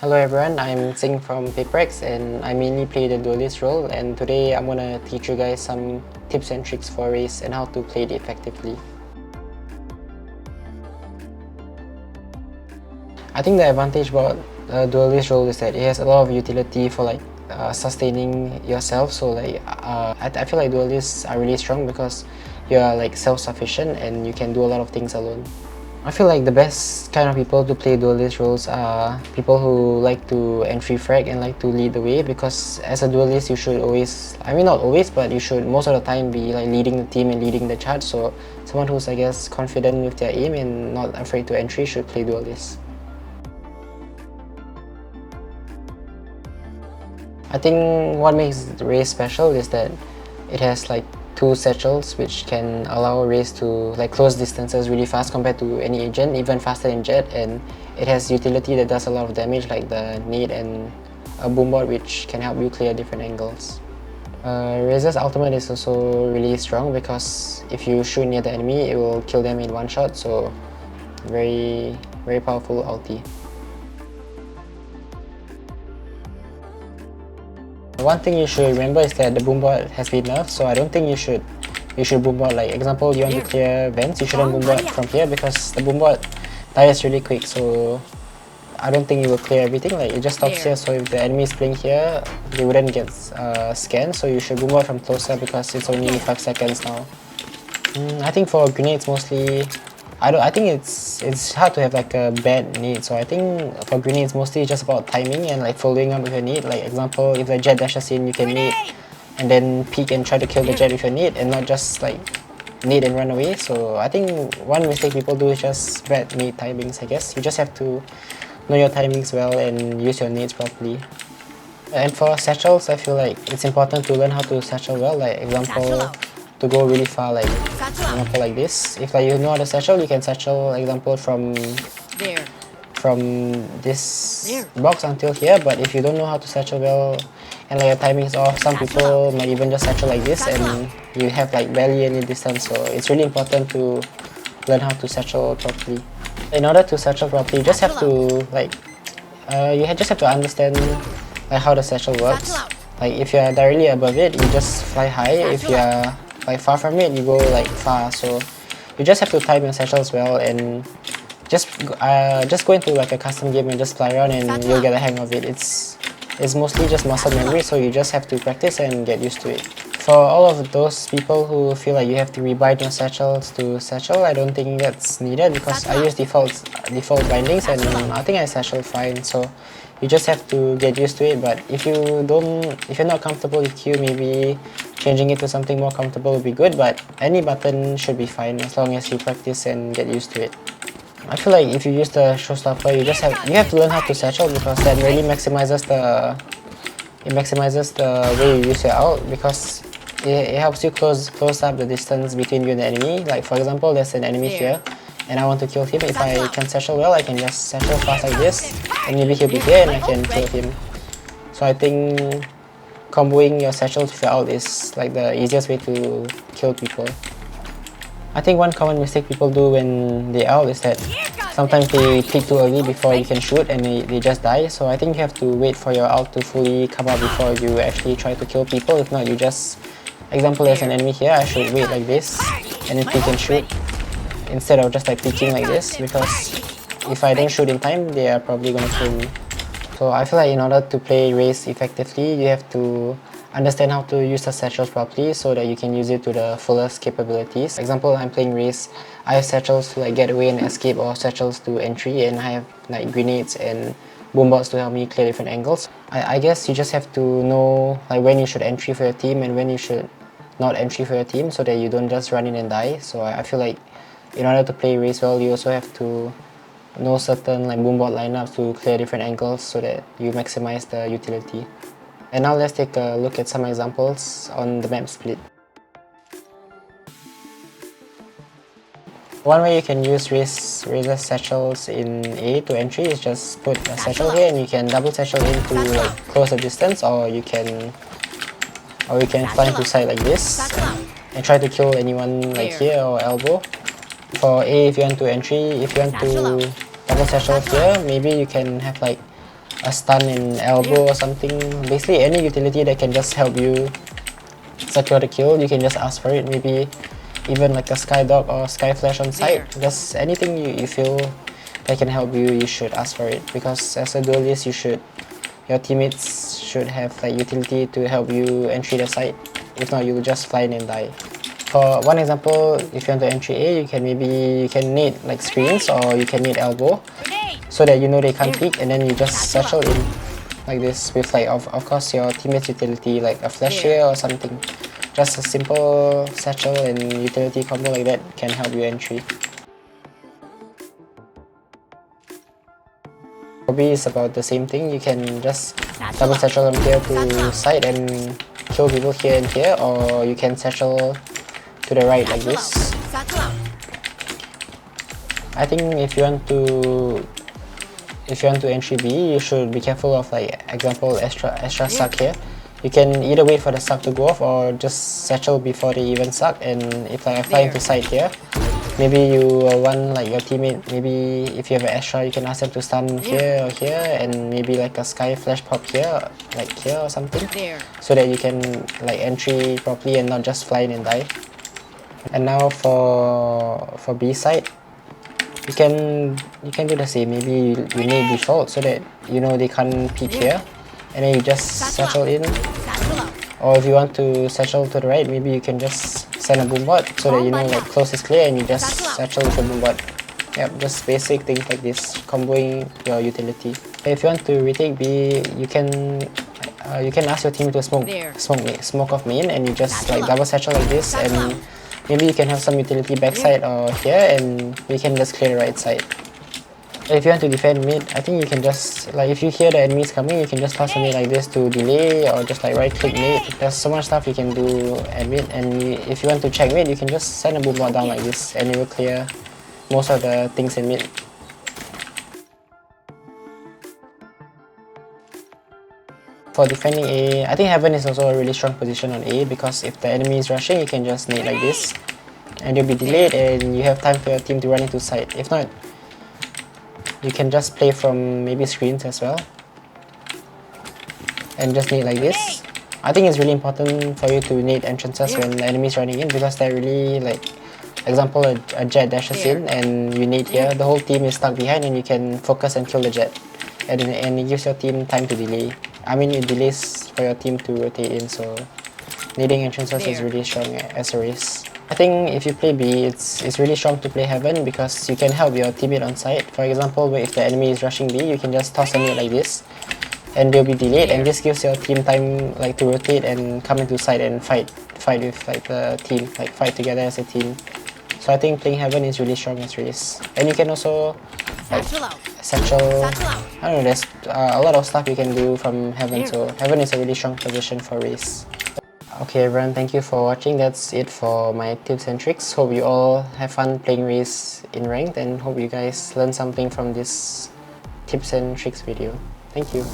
Hello everyone, I'm Jinggg from PRX and I mainly play the duelist role, and today I'm gonna teach you guys some tips and tricks for Raze and how to play it effectively. I think the advantage about duelist role is that it has a lot of utility for sustaining yourself. So I feel like duelists are really strong because you are self-sufficient and you can do a lot of things alone. I feel like the best kind of people to play duelist roles are people who like to entry frag and like to lead the way, because as a duelist you should always, I mean not always, but you should most of the time be leading the team and leading the charge. So someone who's confident with their aim and not afraid to entry should play duelist. I think what makes Raze special is that it has two satchels which can allow Raze to close distances really fast compared to any agent, even faster than Jet, and it has utility that does a lot of damage like the nade and a boombot which can help you clear different angles. Raze's ultimate is also really strong because if you shoot near the enemy it will kill them in one shot, so very powerful ulti. One thing you should remember is that the boombot has been nerfed, so I don't think you should boombot. Like example, you want to clear vents, you shouldn't boombot from here because the boombot dies really quick, so I don't think you will clear everything. Like it just stops here, so if the enemy is playing here, they wouldn't get scanned, so you should boombot from closer because it's only 5 seconds now. I think for grenades mostly, I think it's hard to have a bad nade, so I think for grenades mostly it's just about timing and following up with your nade. Like example, if the Jet dashes in, you can nade and then peek and try to kill the Jet with your nade and not just nade and run away. So I think one mistake people do is just bad nade timings, I guess. You just have to know your timings well and use your nades properly. And for satchels, I feel like it's important to learn how to satchel well. Like example, to go really far, example like this. If you know how to satchel, you can satchel example from this box until here. But if you don't know how to satchel well and your timing is off, some people might even just satchel like this and you have barely any distance. So it's really important to learn how to satchel properly. In order to satchel properly, you just have to just have to understand how the satchel works. If you are directly above it, you just fly high. If you are far from it, you go far. So you just have to time your satchels well and just go into a custom game and just fly around and you'll get a hang of it. It's mostly just muscle memory, so you just have to practice and get used to it. For all of those people who feel you have to rebind your satchels to satchel, I don't think that's needed because I use default bindings and I think I satchel fine. So you just have to get used to it. But if you're not comfortable with Q, maybe changing it to something more comfortable would be good, but any button should be fine as long as you practice and get used to it. I feel like if you use the showstopper, you have to learn how to satchel because that really maximizes the way you use your ult, because it helps you close up the distance between you and the enemy. Like for example, there's an enemy here and I want to kill him. If I can satchel well, I can just satchel fast like this and maybe he'll be here and I can kill him. So I think comboing your satchel with your ult is the easiest way to kill people. I think one common mistake people do when they ult is that sometimes they peek too early before you can shoot and they just die. So I think you have to wait for your ult to fully come out before you actually try to kill people. If not, you just, example, there's an enemy here, I should wait like this and then peek and shoot instead of just peeking like this, because if I don't shoot in time, they are probably gonna kill me. So I feel in order to play Raze effectively, you have to understand how to use the satchels properly so that you can use it to the fullest capabilities. For example, I'm playing Raze, I have satchels to get away and escape, or satchels to entry, and I have grenades and boombots to help me clear different angles. I guess you just have to know when you should entry for your team and when you should not entry for your team, so that you don't just run in and die. So I feel in order to play Raze well, you also have to know certain boombot lineups to clear different angles so that you maximize the utility. And now let's take a look at some examples on the map split. One way you can use Raze's satchels in A to entry is just put a satchel here and you can double satchel in to close the distance, or you can fly into side like this and try to kill anyone here or elbow. For A, if you want to entry, if you want to double satchel here, maybe you can have a stun in elbow or something. Basically any utility that can just help you secure the kill, you can just ask for it. Maybe even like a sky dog or sky flash on site. Just anything you feel that can help you, you should ask for it, because as a duelist your teammates should have like utility to help you entry the site. If not, you'll just fly in and die. For one example, if you want to entry A, you can need like screens, or you can need elbow, so that you know they can't peek, and then you just satchel in like this with like of course your teammates utility, like a flash here or something. Just a simple satchel and utility combo like that can help you entry. Probably is about the same thing. You can just double satchel from here to side and kill people here and here, or you can satchel to the right like this. I think if you want to entry B, you should be careful of like example extra suck here. You can either wait for the suck to go off or just satchel before they even suck. And if like I fly into side here, maybe you want like your teammate, maybe if you have an extra, you can ask them to stun here or here, and maybe like a sky flash pop here, like here or something, so that you can like entry properly and not just fly in and die. And now for B side, you can do the same. Maybe you need default so that you know they can't peek here, and then you just satchel in. Or if you want to satchel to the right, maybe you can just send a boombot so that you know like close is clear and you just satchel with a boombot. Yep, just basic things like this, comboing your utility. If you want to retake B, you can ask your team to smoke off main, and you just like double satchel like this, and maybe you can have some utility backside or here, and you can just clear the right side. If you want to defend mid, I think you can just like, if you hear the enemies coming, you can just toss a mid like this to delay, or just like right click mid. There's so much stuff you can do at mid, and if you want to check mid, you can just send a boombot down like this, and it will clear most of the things in mid. For defending A, I think Heaven is also a really strong position on A, because if the enemy is rushing, you can just nade like this, and you'll be delayed, and you have time for your team to run into side. If not, you can just play from maybe screens as well, and just nade like this. I think it's really important for you to nade entrances when the enemy is running in, because they're really like, example a jet dashes in and you nade here, the whole team is stuck behind, and you can focus and kill the jet, and it gives your team time to delay. I mean, it delays for your team to rotate in, so nading entrances is really strong as a Raze. I think if you play B, it's really strong to play Heaven, because you can help your teammate on site. For example, if the enemy is rushing B, you can just toss a nade like this, and they'll be delayed, and this gives your team time like to rotate and come into site and fight with like the team, like fight together as a team. So I think playing Heaven is really strong as Raze. And you can also like satchel. I don't know, there's a lot of stuff you can do from Heaven, so Heaven is a really strong position for Raze. Okay everyone, thank you for watching. That's it for my tips and tricks. Hope you all have fun playing Raze in ranked, and hope you guys learn something from this tips and tricks video. Thank you.